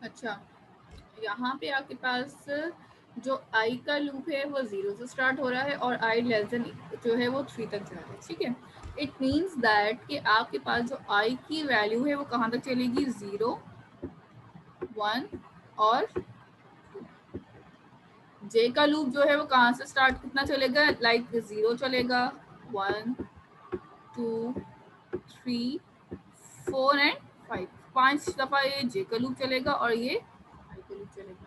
अच्छा, यहाँ पे आपके पास जो आई का लूप है वो 0 से स्टार्ट हो रहा है और आई लेस देन जो है वो 3 तक जा रहा है, ठीक है। इट मीन्स दैट कि आपके पास जो आई की वैल्यू है वो कहाँ तक चलेगी, 0, 1 और जे का लूप जो है वो कहाँ से स्टार्ट कितना चलेगा, लाइक 0 चलेगा, 1, 2, 3, 4 एंड 5, 5 दफ़ा ये जे का लूप चलेगा और ये आई का लूप चलेगा।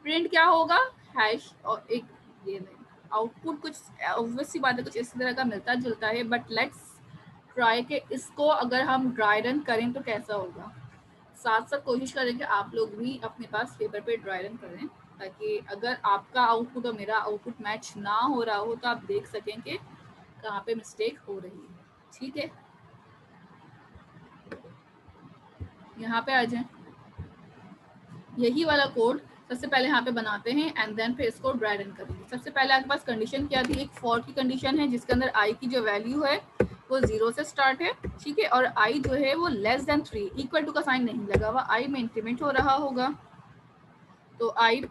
प्रिंट क्या होगा, हैश और एक ये आउटपुट कुछ ऑब्वियस सी बात है, कुछ इस तरह का मिलता जुलता है, बट लेट्स ट्राई के इसको अगर हम ड्राई रन करें तो कैसा होगा। साथ साथ कोशिश करें कि आप लोग भी अपने पास पेपर पे ड्राई रन करें, ताकि अगर आपका आउटपुट और मेरा आउटपुट मैच ना हो रहा हो तो आप देख सकें कि कहाँ पे मिस्टेक हो रही है, ठीक है। यहाँ पे आ जाए, यही वाला कोड सबसे पहले यहाँ पे बनाते हैं एंड देन फिर इसको ड्राई रन करेंगे। सबसे पहले आपके पास कंडीशन क्या थी, एक फॉर की कंडीशन है जिसके अंदर आई की जो वैल्यू है वो 0 से स्टार्ट है, ठीक है, और आई जो है वो लेस देन 3, इक्वल टू का साइन नहीं लगा हुआ, आई में इंक्रीमेंट हो रहा होगा तो आई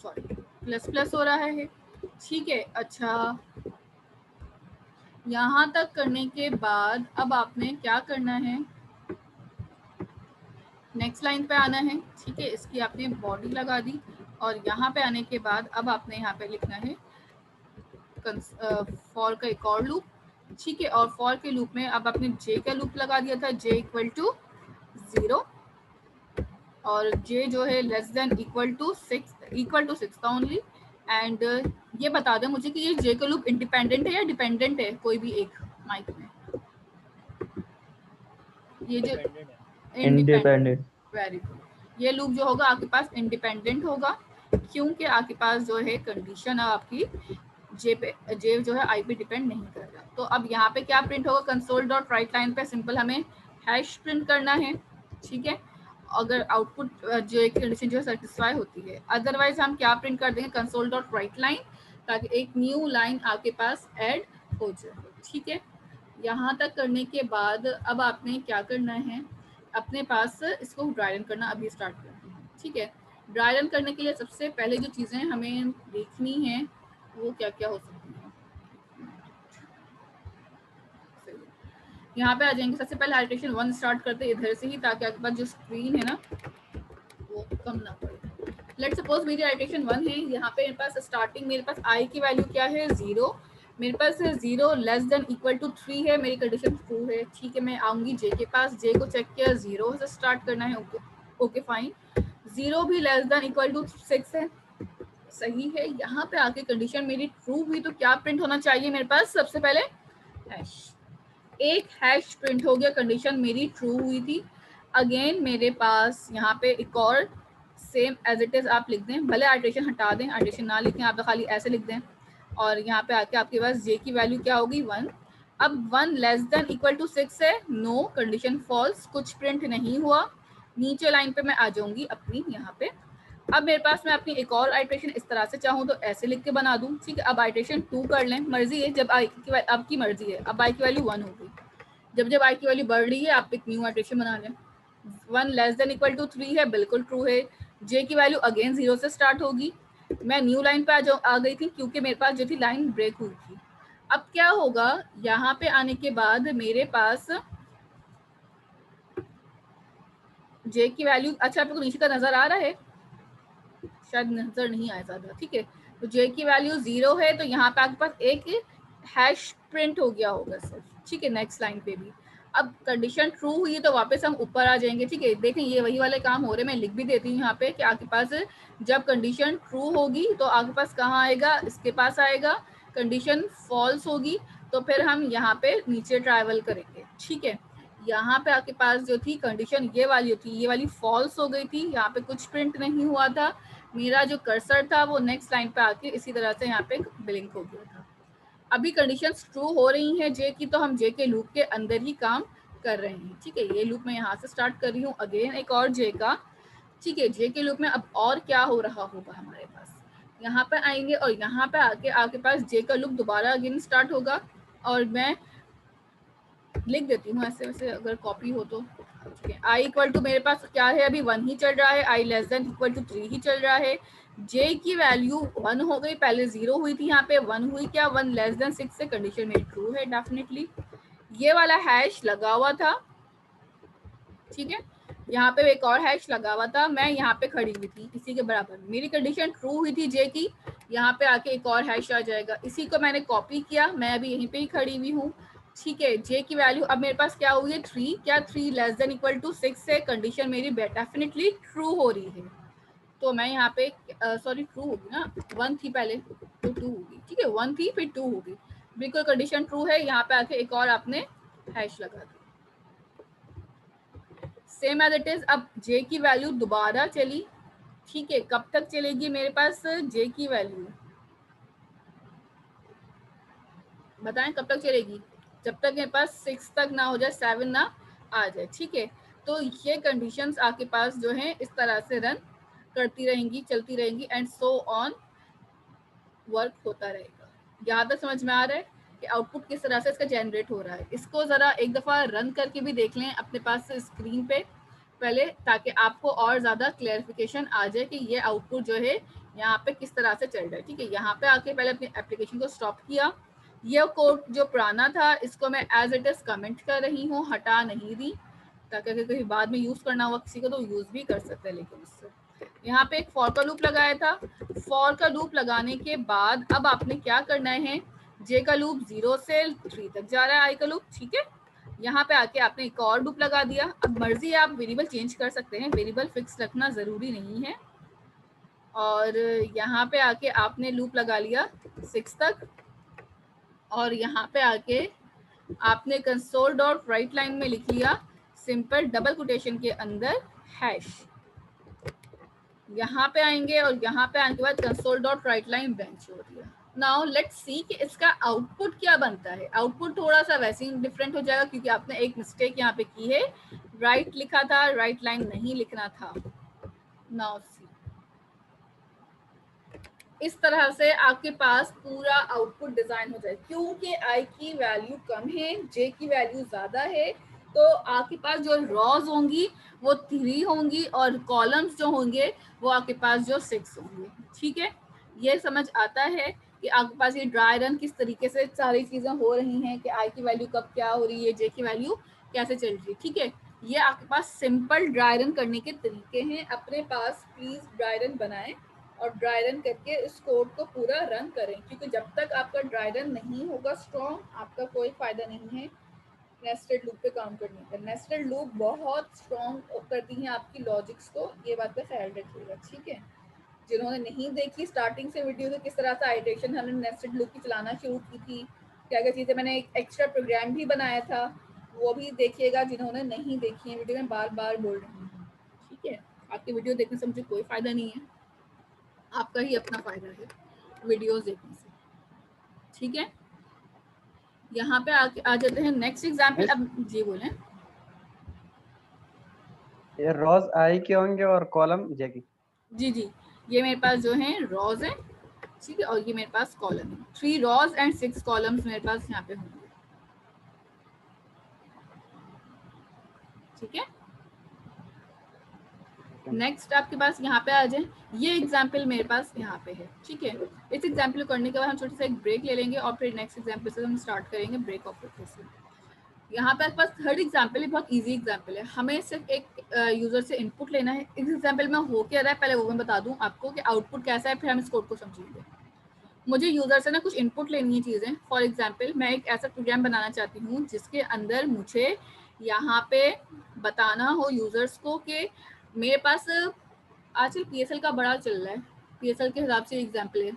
सॉरी प्लस प्लस हो रहा है, ठीक है। अच्छा, यहाँ तक करने के बाद अब आपने क्या करना है, नेक्स्ट लाइन पे आना है, ठीक है। इसकी आपने बॉडी लगा दी और यहाँ पे आने के बाद अब आपने यहाँ पे लिखना है फॉर का एक और लूप, ठीक है, और फॉर के लूप में अब आपने जे का लूप लगा दिया था, जे इक्वल टू 0 और जे जो है लेस देन इक्वल टू 6 था ओनली। एंड ये बता दें मुझे कि ये जे का लूप इंडिपेंडेंट है या डिपेंडेंट है, कोई भी एक माइक में, ये जो इंडिपेंडेंट, इंडिपेंडेंट। Very good. ये लूप जो होगा आपके पास इंडिपेंडेंट होगा क्योंकि आपके पास जो है कंडीशन आपकी जे जो है आई पे डिपेंड नहीं कर रहा। तो अब यहाँ पे क्या प्रिंट होगा, कंसोल डॉट राइट लाइन पे सिंपल हमें हैश प्रिंट करना है, ठीक है, अगर आउटपुट जो एक कंडीशन जो है सेटिस्फाई होती है। अदरवाइज हम क्या प्रिंट कर देंगे, कंसोल डॉट राइट लाइन, ताकि एक न्यू लाइन आपके पास ऐड हो जाए, ठीक है। यहाँ तक करने के बाद अब आपने क्या करना है, अपने पास इसको ड्राई रन करना अभी स्टार्ट करते हैं, ठीक है। ड्राई रन करने के लिए सबसे पहले जो चीज़ें हमें देखनी है वो क्या क्या हो सकती है। यहाँ पे आ जाएंगे, सबसे पहले हाइड्रेशन 1 स्टार्ट करते हैं इधर से ही, ताकि आपके पास जो स्क्रीन है ना वो कम ना पड़े। लेट सपोज मेरी हाइड्रेशन 1 है, यहाँ पे मेरे पास स्टार्टिंग मेरे पास आई की वैल्यू क्या है, 0, मेरे पास 0 लेस देन इक्वल टू 3 है, मेरी कंडीशन ट्रू है, ठीक है। मैं आऊँगी जे के पास, जे को चेक किया, 0 से स्टार्ट करना है, ओके ओके फाइन, 0 भी लेस देन इक्वल टू 6 है, सही है। यहाँ पे आके कंडीशन मेरी ट्रू हुई तो क्या प्रिंट होना चाहिए मेरे पास, सबसे पहले हैश, एक हैश प्रिंट हो गया, कंडीशन मेरी ट्रू हुई थी। अगेन मेरे पास यहाँ पे एक और सेम एज इट इज आप लिख दें, भले आर्टेशन हटा दें, आर्टेशन ना लिखें, आप खाली ऐसे लिख दें और यहाँ पे आके आपके पास जे की वैल्यू क्या होगी, 1। अब 1 लेस देन इक्वल टू 6 है, नो, कंडीशन फॉल्स, कुछ प्रिंट नहीं हुआ। नीचे लाइन पे मैं आ जाऊंगी अपनी यहाँ पे। अब मेरे पास मैं अपनी एक और आइट्रेशन इस तरह से चाहूँ तो ऐसे लिख के बना दूँ, ठीक है। अब आइट्रेशन 2 कर लें, मर्जी है, जब आई की आपकी मर्जी है, अब आई की वैल्यू 1 होगी, जब जब आई की वैल्यू बढ़ रही है आप एक न्यू आइट्रेशन बना लें। 1 लेस देन इक्वल टू 3 है, बिल्कुल ट्रू है। जे की वैल्यू अगेन 0 से स्टार्ट होगी, मैं न्यू लाइन पे आ गई थी क्योंकि मेरे पास जो थी लाइन ब्रेक हुई थी। अब क्या होगा, यहाँ पे आने के बाद मेरे पास जे की वैल्यू, अच्छा आपको नीचे का नजर आ रहा है, शायद नजर नहीं आया ज्यादा, ठीक है। तो जे की वैल्यू 0 है तो यहाँ पे आपके पास एक हैश प्रिंट हो गया होगा सिर्फ, ठीक है, नेक्स्ट लाइन पे भी। अब कंडीशन ट्रू हुई है तो वापस हम ऊपर आ जाएंगे, ठीक है। देखें ये वही वाले काम हो रहे हैं, मैं लिख भी देती हूँ यहाँ पे कि आपके पास जब कंडीशन ट्रू होगी तो आपके पास कहाँ आएगा, इसके पास आएगा, कंडीशन फॉल्स होगी तो फिर हम यहाँ पे नीचे ट्रैवल करेंगे, ठीक है। यहाँ पे आपके पास जो थी कंडीशन ये वाली थी, ये वाली फॉल्स हो गई थी, यहाँ पे कुछ प्रिंट नहीं हुआ था, मेरा जो कर्सर था वो नेक्स्ट लाइन पे आके इसी तरह से यहाँ पे ब्लिंक हो गया था। अभी कंडीशंस ट्रू हो रही हैं जे की, तो हम जे के लूप के अंदर ही काम कर रहे हैं, ठीक है। ये लूप मैं यहाँ से स्टार्ट कर रही हूँ, अगेन एक और जे का, ठीक है। जे के लूप में अब और क्या हो रहा होगा हमारे पास, यहाँ पे आएंगे और यहाँ पे आके आपके पास जे का लूप दोबारा अगेन स्टार्ट होगा और मैं लिख देती हूँ ऐसे वैसे, अगर कॉपी हो तो आई इक्वल टू मेरे पास क्या है, अभी 1 ही चल रहा है, आई लेस देन इक्वल टू 3 ही चल रहा है। जे की वैल्यू 1 हो गई, पहले 0 हुई थी, यहाँ पे 1 हुई, क्या 1 लेस देन 6 से कंडीशन में ट्रू है डेफिनेटली। ये वाला हैश लगा हुआ था, ठीक है, यहाँ पे एक और हैश लगा हुआ था, मैं यहाँ पे खड़ी हुई थी इसी के बराबर, मेरी कंडीशन ट्रू हुई थी जे की, यहाँ पे आके एक और हैश आ जाएगा, इसी को मैंने कॉपी किया, मैं अभी यहीं पे ही खड़ी हुई हूँ, ठीक है। जे की वैल्यू अब मेरे पास क्या हुई है 3, क्या 3 लेस देन इक्वल टू 6 से कंडीशन मेरी डेफिनेटली ट्रू हो रही है, तो मैं यहाँ पे सॉरी ट्रू होगी ना, 1 थी पहले तो 2 होगी, ठीक है, 1 थी फिर 2 होगी, बिल्कुल कंडीशन ट्रू है। यहाँ पे आके एक और आपने हैश लगा दी, सेम एज इट इज। अब जे की वैल्यू दोबारा चली, ठीक है, कब तक चलेगी मेरे पास जे की वैल्यू, बताएं कब तक चलेगी, जब तक मेरे पास 6 तक ना हो जाए, 7 ना आ जाए, ठीक है। तो ये कंडीशंस आपके पास जो है इस तरह से रन करती रहेंगी, चलती रहेंगी, एंड सो ऑन वर्क होता रहेगा। यहाँ तक समझ में आ रहा है कि आउटपुट किस तरह से इसका जनरेट हो रहा है। इसको जरा एक दफा रन करके भी देख लें अपने पास स्क्रीन पे पहले, ताकि आपको और ज्यादा क्लैरिफिकेशन आ जाए कि ये आउटपुट जो है यहाँ पे किस तरह से चल रहा है, ठीक है। यहाँ पे आके पहले अपनी एप्लीकेशन को स्टॉप किया, ये कोड जो पुराना था इसको मैं एज इट इज कमेंट कर रही हूँ, हटा नहीं दी, ताकि अगर कहीं बाद में यूज करना हुआ किसी को तो यूज भी कर सकते हैं। लेकिन इससे यहाँ पे एक फॉर का लूप लगाया था, फॉर का लूप लगाने के बाद अब आपने क्या करना है, जे का लूप 0 से 3 तक जा रहा है, आई का लूप, ठीक है। यहाँ पे आके आपने एक और लूप लगा दिया, अब मर्जी आप वेरिएबल चेंज कर सकते हैं, वेरिएबल फिक्स रखना जरूरी नहीं है। और यहाँ पे आके आपने लूप लगा लिया 6 तक, और यहाँ पे आके आपने कंसोल डॉट राइट लाइन में लिख लिया सिंपल डबल कोटेशन के अंदर हैश, यहाँ पे आएंगे और यहाँ पे आने के बाद console dot right line branch छोड़ दिया। नाउ लेट्स सी कि इसका आउटपुट क्या बनता है। आउटपुट थोड़ा सा वैसे ही डिफरेंट हो जाएगा, क्योंकि आपने एक मिस्टेक यहाँ पे की है, राइट लिखा था, राइट लाइन नहीं लिखना था। नाउ सी, इस तरह से आपके पास पूरा आउटपुट डिजाइन हो जाए। क्योंकि आई की वैल्यू कम है, जे की वैल्यू ज्यादा है, तो आपके पास जो रॉज होंगी वो 3 होंगी और कॉलम्स जो होंगे वो आपके पास जो 6 होंगे, ठीक है। ये समझ आता है कि आपके पास ये ड्राई रन किस तरीके से सारी चीजें हो रही हैं, कि आई की वैल्यू कब क्या हो रही है, जे की वैल्यू कैसे चल रही है, ठीक है। ये आपके पास सिंपल ड्राई रन करने के तरीके हैं, अपने पास प्लीज ड्राई रन बनाएं और ड्राई रन करके इस कोड को पूरा रन करें, क्योंकि जब तक आपका ड्राई रन नहीं होगा स्ट्रॉन्ग, आपका कोई फायदा नहीं है नेस्टेड लूप पे काम करने का। नेस्टेड लूप बहुत स्ट्रॉन्ग करती हैं आपकी लॉजिक्स को, ये बात का ख्याल रखिएगा, ठीक है। जिन्होंने नहीं देखी स्टार्टिंग से वीडियो, तो किस तरह से आइटरेशन हमने नेस्टेड लूप की चलाना शुरू की थी, क्या क्या चीज़ें, मैंने एक एक्स्ट्रा प्रोग्राम भी बनाया था, वो भी देखिएगा जिन्होंने नहीं देखी है वीडियो, में बार बार बोल रही हूँ, ठीक है। आपकी वीडियो देखने से मुझे कोई फायदा नहीं है, आपका ही अपना फायदा है वीडियोस देखने से, ठीक है। यहाँ पे आ जाते हैं नेक्स्ट एग्जाम्पल। अब जी बोलें। ये रोज आई के होंगे और कॉलम जे की। जी जी, ये मेरे पास जो है रॉज है, ठीक है, और ये मेरे पास कॉलम है, 3 रॉज एंड 6 कॉलम्स मेरे पास यहाँ पे होंगे, ठीक है। नेक्स्ट आपके पास यहाँ पे आ जाए, ये एग्जाम्पल मेरे पास यहाँ पे है, ठीक है। इस एग्जाम्पल को करने के बाद हम छोटा सा एक ब्रेक ले लेंगे और फिर नेक्स्ट एग्जाम्पल से हम स्टार्ट करेंगे ब्रेक ऑफ से। यहाँ पे आपके पास थर्ड एग्जाम्पल है, बहुत इजी एग्जाम्पल है, हमें सिर्फ एक यूजर से इनपुट लेना है। इस एग्जाम्पल में हो क्या रहा है पहले वो मैं बता दूं आपको कि आउटपुट कैसा है, फिर हम इस कोड को समझेंगे। मुझे यूजर से ना कुछ इनपुट लेनी है चीज़ें। फॉर एग्जाम्पल मैं एक ऐसा प्रोग्राम बनाना चाहती हूँ जिसके अंदर मुझे यहाँ पे बताना हो यूजर्स को कि मेरे पास आजकल PSL का बड़ा चल रहा है, PSL के हिसाब से एग्जाम्पल है,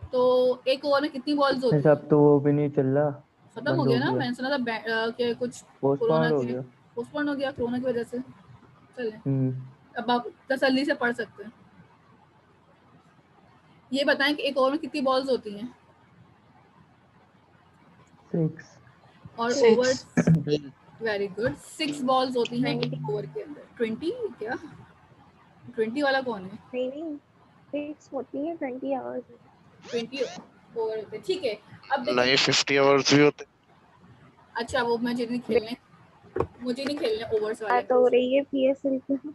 तो एक ओवर में कितनी बॉल्स होती है? अब तो वो भी नहीं चल रहा, खत्म हो गया ना, मैंने सुना था कि कुछ कोरोना पोस्टपोन्ड हो के गया। पोस्टपोन हो गया कोरोना की वजह से। चलें अब आप तसल्ली से पढ़ सकते हैं। ये बताएं कि एक ओवर में कितनी बॉल्स होती हैं? 6 और ओवर, वेरी गुड, 6 बॉल्स होती हैं एक ओवर के अंदर। 20 क्या 20 वाला कौन है? नहीं 6 होती है, 20 आवर्स 20 ओवर होते हैं, ठीक है। अब नहीं 50 आवर्स भी होते। अच्छा वो मैं जितनी खेलने मुझे नहीं खेलने ओवर्स वाले बात हो रही है PSL की।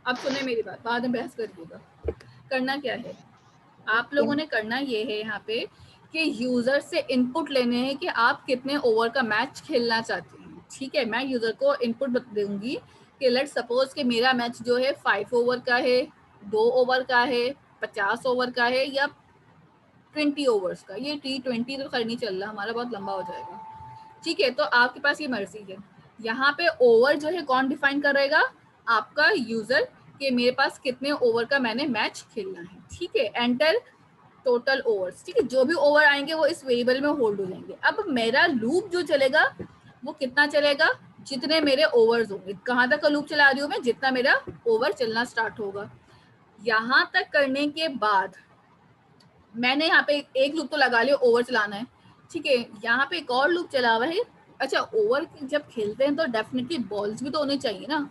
अब सुने मेरी बात, बाद में बहस करिएगा। करना क्या है, आप लोगों ने करना ये है यहाँ पे कि यूजर से इनपुट लेने हैं कि आप कितने ओवर का मैच खेलना चाहते हैं। ठीक है, मैं यूजर को इनपुट दूंगी कि लेट्स सपोज कि मेरा मैच जो है 5 ओवर का है, 2 ओवर का है, 50 ओवर का है या 20 ओवर्स का। ये T20 तो खैर नहीं चल रहा, हमारा बहुत लंबा हो जाएगा। ठीक है, तो आपके पास ये मर्जी है। यहाँ पे ओवर जो है कौन डिफाइन करेगा, आपका यूजर, कि मेरे पास कितने ओवर का मैंने मैच खेलना है। ठीक है, एंटर टोटल ओवर्स। ठीक है, जो भी ओवर आएंगे वो इस वेरिएबल में होल्ड हो जाएंगे। अब मेरा लूप जो चलेगा वो कितना चलेगा, जितने मेरे ओवर्स होंगे। कहाँ तक का लूप चला रही हूँ मैं, जितना मेरा ओवर चलना स्टार्ट होगा। यहाँ तक करने के बाद मैंने यहाँ पे एक लूप तो लगा लिया, ओवर चलाना है। ठीक है, यहाँ पे एक और लूप चला हुआ है। अच्छा, ओवर जब खेलते हैं तो डेफिनेटली बॉल्स भी तो होने चाहिए ना।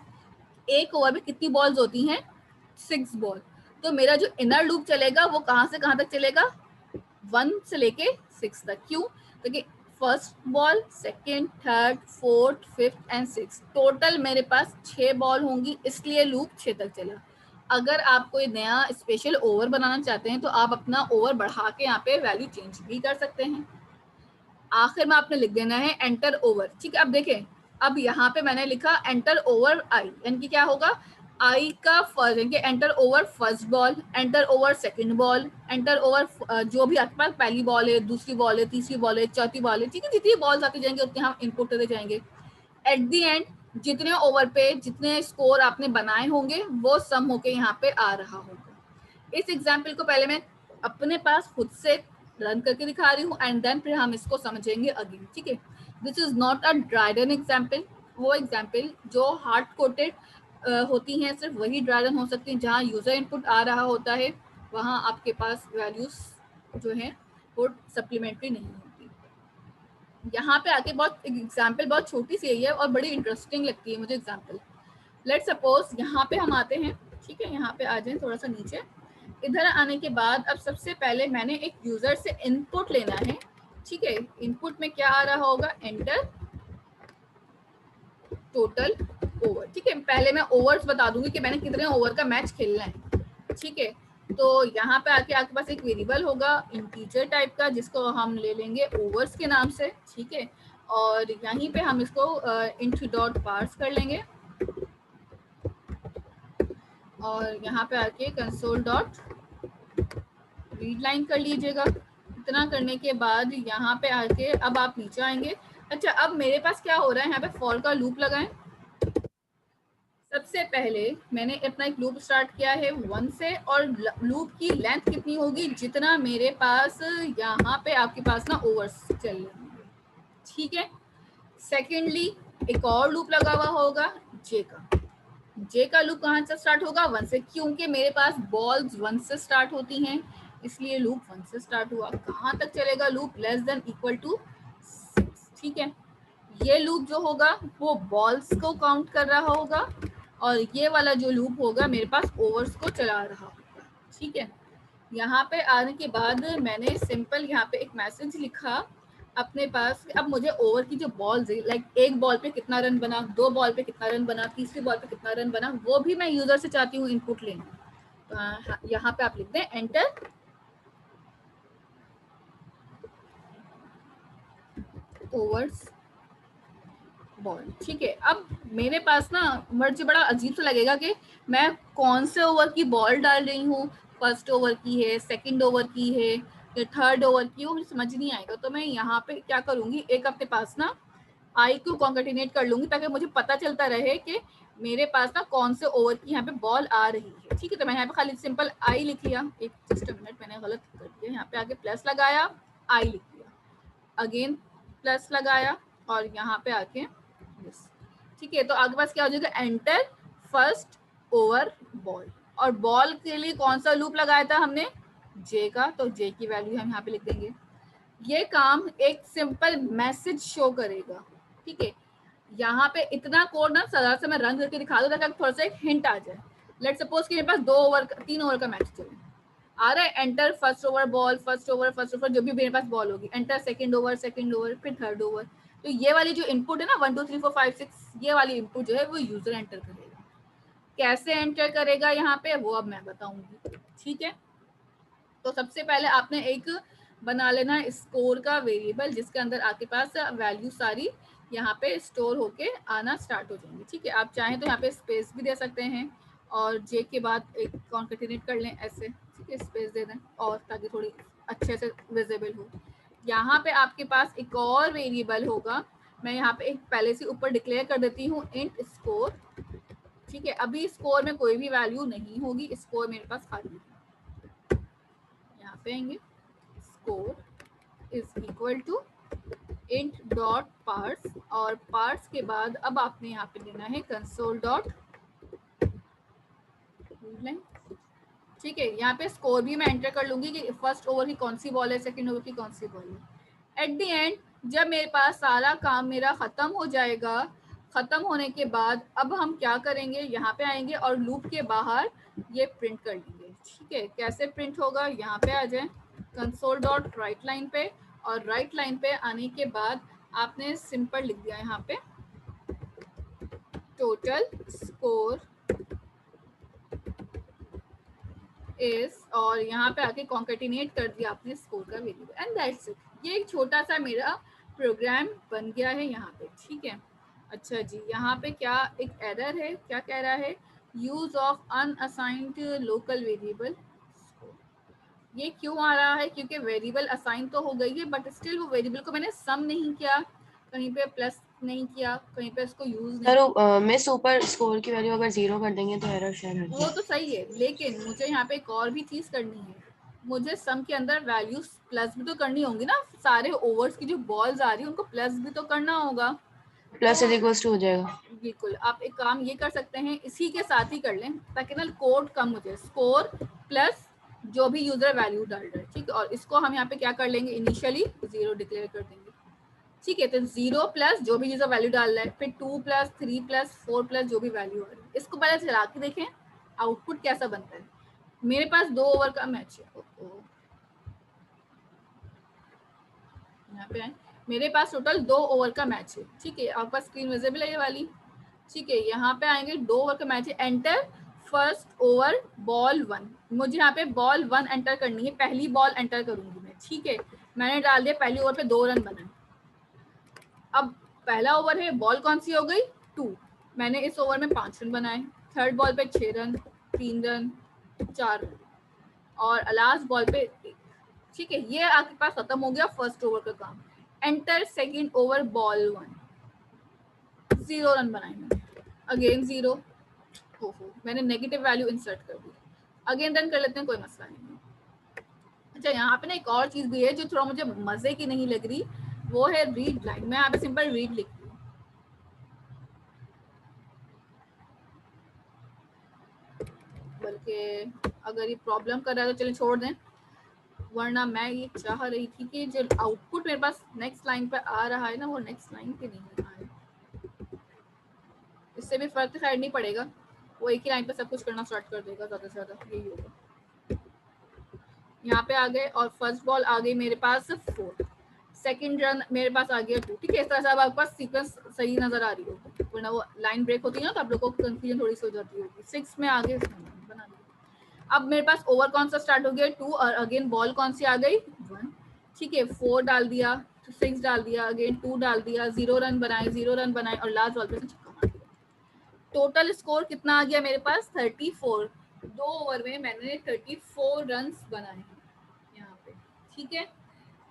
एक ओवर में कितनी बॉल्स होती हैं, 6 बॉल। तो मेरा जो इनर लूप चलेगा वो कहाँ से कहाँ तक चलेगा, 1 से लेके 6 तक। क्यों, क्योंकि first ball, second, third, fourth, fifth and 6, total मेरे पास 6 बॉल होंगी, इसलिए लूप 6 तक चला। अगर आप कोई नया स्पेशल ओवर बनाना चाहते हैं तो आप अपना ओवर बढ़ा के यहाँ पे वैल्यू चेंज भी कर सकते हैं। आखिर में आपने लिख देना है एंटर ओवर। ठीक है, अब देखें, अब यहाँ पे मैंने लिखा एंटर ओवर आई, यानी कि क्या होगा, आई का फर्स्ट, यानी कि enter over first ball, enter over second ball, enter over जो भी आपके पास पहली बॉल है, दूसरी बॉल है, तीसरी बॉल है, चौथी बॉल है। ठीक है, जितनी बॉल्स आती जाएंगे उतने हम इनपुट करते जाएंगे। एट दी एंड जितने ओवर पे जितने स्कोर आपने बनाए होंगे वो सम होके यहाँ पे आ रहा होगा। इस एग्जाम्पल को पहले मैं अपने पास खुद से रन करके दिखा रही हूँ एंड देन फिर हम इसको समझेंगे अगेन। ठीक है, this is not a dry run example. वो एग्जाम्पल जो हार्ड कोटेड होती हैं सिर्फ वही ड्राई रन हो सकती हैं, जहाँ यूजर इनपुट आ रहा होता है वहाँ आपके पास वैल्यूज जो है वो सप्लीमेंट्री नहीं होती। यहाँ पे आके बहुत एग्जाम्पल बहुत छोटी सी है और बड़ी इंटरेस्टिंग लगती है मुझे एग्जाम्पल। लेट सपोज यहाँ पे हम आते हैं। ठीक है, यहाँ पे आ जाए थोड़ा सा नीचे। इधर आने के बाद अब सबसे पहले मैंने एक यूजर से इनपुट लेना है। ठीक है, इनपुट में क्या आ रहा होगा, एंटर टोटल ओवर। ठीक है, पहले मैं ओवर्स बता दूंगी कि मैंने कितने ओवर का मैच खेलना है। ठीक है, तो यहाँ पे आके आपके पास एक वेरिएबल होगा इंटीजर टाइप का जिसको हम ले लेंगे ओवर्स के नाम से। ठीक है, और यहीं पे हम इसको इंट डॉट पार्स कर लेंगे और यहाँ पे आके कंसोल डॉट रीड लाइन कर लीजिएगा। इतना करने के बाद यहाँ पे आके अब आप नीचे आएंगे। अच्छा, अब मेरे पास क्या हो रहा है, यहाँ पे फॉर का लूप लगाएं। सबसे पहले मैंने अपना एक लूप स्टार्ट किया है 1 से, और लूप की लेंथ कितनी होगी, जितना मेरे पास यहाँ पे आपके पास ना ओवर्स चल रहे होंगे। ठीक है, सेकेंडली एक और लूप लगा हुआ होगा जे का लूप कहाँ से स्टार्ट होगा, 1 से, क्योंकि मेरे पास बॉल्स 1 से स्टार्ट होती हैं इसलिए लूप 1 से स्टार्ट हुआ। कहाँ तक चलेगा loop, less than equal to 6। ठीक है, ये लूप जो होगा वो बॉल्स को काउंट कर रहा होगा और ये वाला जो लूप होगा मेरे पास ओवर्स को चला रहा होगा। ठीक है, यहाँ पे आने के बाद मैंने सिंपल यहाँ पे एक मैसेज लिखा अपने पास। अब मुझे ओवर की जो बॉल्स है, लाइक एक बॉल पे कितना रन बना, 2 बॉल पे कितना रन बना, तीसरी बॉल पे कितना रन बना, वो भी मैं यूजर से चाहती हूँ इनपुट लेना। यहाँ पे आप लिख दें एंटर ओवर्स बॉल। ठीक है, अब मेरे पास ना मुझे बड़ा अजीब सा लगेगा कि मैं कौन से ओवर की बॉल डाल रही हूँ, फर्स्ट ओवर की है, सेकंड ओवर की है या थर्ड ओवर की, वो मुझे समझ नहीं आएगा। तो मैं यहाँ पे क्या करूँगी, एक अपने पास ना आई को कॉन्केटिनेट कर लूँगी ताकि मुझे पता चलता रहे कि मेरे पास ना कौन से ओवर की यहाँ पे बॉल आ रही है। ठीक है, तो मैंने यहाँ पे खाली सिंपल आई लिख लिया। एक जस्ट मिनट, मैंने गलत कर दिया, यहाँ पे आगे प्लस लगाया, आई लिख लिया, अगेन प्लस लगाया और यहाँ पे आके यस। ठीक है, तो आगे पास क्या हो जाएगा, एंटर फर्स्ट ओवर बॉल, और बॉल के लिए कौन सा लूप लगाया था हमने, जे का, तो जे की वैल्यू हम यहाँ पे लिख देंगे। ये काम एक सिंपल मैसेज शो करेगा। ठीक है, यहाँ पे इतना कोड ना सदा से मैं रन करके दिखा दूँ ताकि थोड़ा सा एक हिंट आ जाए। लेट सपोज कि मेरे पास 3 ओवर का मैच चले आ रहा है, enter first over ball, first over जो भी मेरे पास बॉल होगी, एंटर सेकंड ओवर फिर थर्ड ओवर। तो ये वाली जो इनपुट है ना 1 2 3 4 5 6, ये वाली इनपुट जो है वो यूजर एंटर करेगा। कैसे एंटर करेगा यहाँ पे वो अब मैं बताऊंगी, ठीक है। तो सबसे पहले आपने एक बना लेना स्कोर का वेरिएबल, जिसके अंदर आपके पास वैल्यू सारी यहाँ पे स्टोर होके आना स्टार्ट हो जाएंगी, ठीक है। आप चाहें तो यहाँ पे स्पेस भी दे सकते हैं और जे के बाद एक कॉन्केटिनेट कर लें ऐसे, ठीक है, स्पेस दे दें और ताकि थोड़ी अच्छे से विजिबल हो। यहाँ पे आपके पास एक और वेरिएबल होगा, मैं यहाँ पे एक पहले से ऊपर डिक्लेयर कर देती हूँ इंट स्कोर, ठीक है। अभी स्कोर में कोई भी वैल्यू नहीं होगी, स्कोर मेरे पास खाली है। यहाँ पे आएंगे score is equal to int dot parse, और पार्स के बाद अब आपने यहाँ पे देना है कंसोल डॉट, ठीक है। यहाँ पे स्कोर भी मैं एंटर कर लूंगी कि फर्स्ट ओवर की कौन सी बॉल है, सेकंड ओवर की कौन सी बॉल है। एट द एंड जब मेरे पास सारा काम मेरा खत्म हो जाएगा, खत्म होने के बाद अब हम क्या करेंगे, यहाँ पे आएंगे और लूप के बाहर ये प्रिंट कर लेंगे, ठीक है। कैसे प्रिंट होगा, यहाँ पे आ जाए कंसोल डॉट राइट लाइन पे, और राइट लाइन पे आने के बाद आपने सिंपल लिख दिया यहाँ पे टोटल स्कोर इज, और यहाँ पे आके कॉन्केटिनेट कर दिया आपने स्कोर का वेरिएबल, एंड दैट्स इट। ये एक छोटा सा मेरा प्रोग्राम बन गया है यहाँ पे, ठीक है। अच्छा जी, यहाँ पे क्या एक एरर है, क्या कह रहा है, use of unassigned local variable. ये क्यों आ रहा है, क्योंकि वेरिएबल असाइन तो हो गई है बट स्टिल वो वेरिएबल को मैंने सम नहीं किया, कहीं पे प्लस नहीं किया, कहीं पे इसको यूज नहीं सर मिस ऊपर स्कोर की वैल्यू अगर 0 कर देंगे तो एरर शेयर होती वो है। तो सही है, लेकिन मुझे यहाँ पे एक और भी चीज करनी है, मुझे सम के अंदर वैल्यूज प्लस भी तो करनी होंगी ना, सारे ओवर्स की जो बॉल्स आ रही है उनको प्लस भी तो करना होगा। प्लस इज इक्वल्स टू हो जाएगा। बिल्कुल, आप एक काम ये कर सकते हैं, इसी के साथ ही कर लें ताकि ना कोड कम हो जाए, स्कोर प्लस जो भी यूजर वैल्यू डाल रहा है, ठीक है। और इसको हम यहाँ पे क्या कर लेंगे, इनिशियली 0 डिक्लेयर कर देंगे, ठीक है। तो 0 प्लस जो भी यूजर वैल्यू डाल रहा है, फिर 2 प्लस 3 प्लस 4 प्लस जो भी वैल्यू आ रही है, इसको पहले चला के देखें आउटपुट कैसा बनता है। मेरे पास 2 ओवर का मैच है, यहाँ पे आए, मेरे पास टोटल 2 ओवर का मैच है, ठीक है। आपका स्क्रीन विजिबल है ये वाली, ठीक है। यहाँ पे आएंगे 2 ओवर का मैच है, एंटर फर्स्ट ओवर बॉल 1, मुझे यहाँ पे बॉल 1 एंटर करनी है, पहली बॉल एंटर करूंगी मैं, ठीक है। मैंने डाल दिया, पहली ओवर पे 2 रन बने। अब पहला ओवर है, बॉल कौन सी हो गई 2, मैंने इस ओवर में 5 रन बनाए। थर्ड बॉल पे 6 रन, 3 रन, 4 रन, और लास्ट बॉल पे 1, ठीक है। ये आपके पास खत्म हो गया फर्स्ट ओवर का काम। Enter second over ball 1, 0 run बनाए मैंने, अगेन 0, मैंने नेगेटिव वैल्यू इंसर्ट कर दी, अगेन रन कर लेते हैं, कोई मसला नहीं। अच्छा, यहाँ पे ना एक और चीज भी है जो थोड़ा मुझे मजे की नहीं लग रही, वो है रीड लाइन। मैं यहाँ पे सिंपल रीड लिख रही हूँ, बल्कि अगर ये प्रॉब्लम कर रहा है तो चलिए छोड़ दें, वरना मैं ये चाह रही थी कि जो आउटपुट मेरे पास नेक्स्ट लाइन पे आ रहा है ना, वो नेक्स्ट लाइन पे नहीं आए। इससे भी फर्क तो खैर नहीं पड़ेगा, वो एक ही लाइन पे सब कुछ करना स्टार्ट कर देगा, ज्यादा से ज्यादा यही होगा। यहाँ पे आ गए और फर्स्ट बॉल आ गई मेरे पास 4, सेकंड रन मेरे पास आ गया 2, ठीक है। इस तरह से अब आपके पास सीक्वेंस सही नजर आ रही होगी, वरना वो लाइन ब्रेक होती है ना तो आप लोगों को कंफ्यूजन थोड़ी सी हो जाती होगी। 6 में आ गए, बना दिया। अब मेरे पास ओवर कौन सा स्टार्ट हो गया 2, और अगेन बॉल कौन सी आ गई 1, ठीक है। 4 डाल दिया, 6 डाल दिया, अगेन 2 डाल दिया, 0 रन बनाए, 0 रन बनाए, और लास्ट बॉल पे छक्का मार दिया। टोटल स्कोर कितना आ गया मेरे पास 34, 2 ओवर में मैंने 34 रन बनाए हैं यहाँ पे, ठीक है।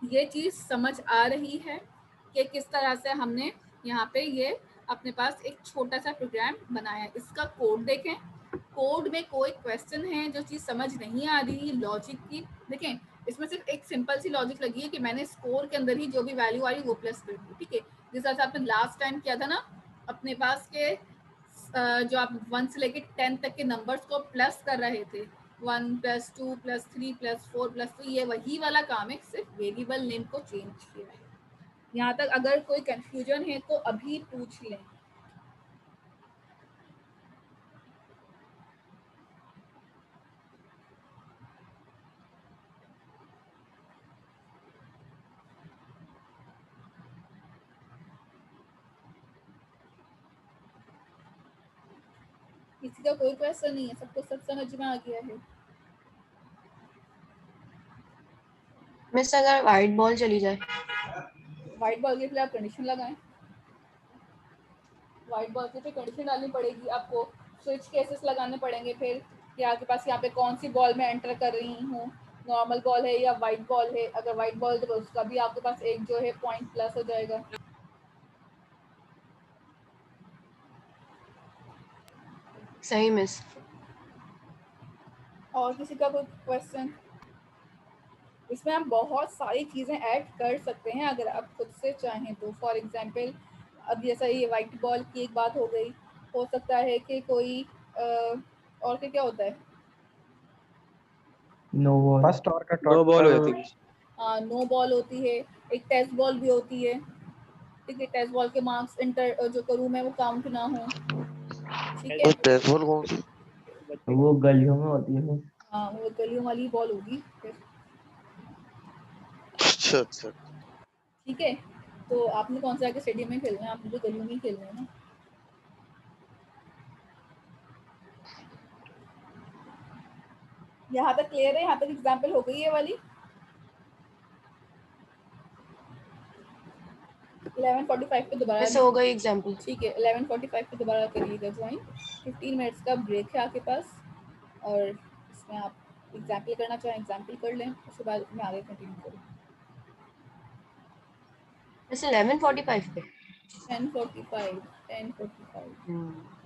ये चीज समझ आ रही है कि किस तरह से हमने यहाँ पे ये अपने पास एक छोटा सा प्रोग्राम बनाया है। इसका कोड देखें, कोड में कोई क्वेश्चन है जो चीज समझ नहीं आ रही लॉजिक की, देखें इसमें सिर्फ एक सिंपल सी लॉजिक लगी है कि मैंने स्कोर के अंदर ही जो भी वैल्यू आई वो प्लस कर दी, ठीक है। जिस तरह से आपने लास्ट टाइम किया था ना, अपने पास के जो आप 1 से लेके 10 तक के नंबर्स को प्लस कर रहे थे, 1 + 2 + 3 + 4 + 2, ये वही वाला काम है, सिर्फ वेरिएबल नेम को चेंज किया है। यहाँ तक अगर कोई कंफ्यूजन है तो अभी पूछ लें। किसी का कोई क्वेश्चन नहीं है, सबको सब समझ में आ गया है? मिस अगर वाइट बॉल चली जाए व्हाइट बॉल के लिए आप कंडीशन लगाएं। व्हाइट बॉल के लिए कंडीशन डालनी पड़ेगी आपको, स्विच केसेस लगाने पड़ेंगे फिर कि आपके पास यहाँ पे कौन सी बॉल में एंटर कर रही हूँ, नॉर्मल बॉल है या वाइट बॉल है। अगर वाइट बॉल तो उसका भी आपके पास एक जो है पॉइंट प्लस हो जाएगा। सही मिस। और किसी का कोई क्वेश्चन? इसमें आप बहुत सारी चीज़ें ऐड कर सकते हैं अगर आप खुद से चाहें तो। फॉर एग्जांपल अब जैसा ये वाइट बॉल की एक बात हो गई, हो सकता है कि कोई और क्या होता है, नो बॉल। फर्स्ट ओवर का दो बॉल हो जाती टोटल है। नो बॉल होती है, एक टेस्ट बॉल भी होती है। ठीक है, टेस्ट बॉल के मार्क्स इंटर जो करूँ मैं वो काउंट ना हो। ठीक है, टेस्ट बॉल कौन सी? वो गलियों में होती है। हाँ वो गलियों वाली बॉल होगी फिर। अच्छा अच्छा। ठीक है, तो आपने कौन सा आके स्टेडियम में खेलना है, आपने तो गलियों में ही खेलना है ना। यहाँ तक क्लियर है? यहाँ तक एग्जाम्पल हो गई है वाली। 11:45 पे दोबारा, मिस हो गई एग्जांपल। ठीक है 11:45 पे दोबारा करिएगा ज्वाइन। 15 मिनट्स का ब्रेक है आपके पास, और इसमें आप एग्जाम्पल करना चाहें एग्जाम्पल कर लें, उसके बाद मैं आगे कंटिन्यू करूँ। मिस 11:45 पे 10:45 10:45।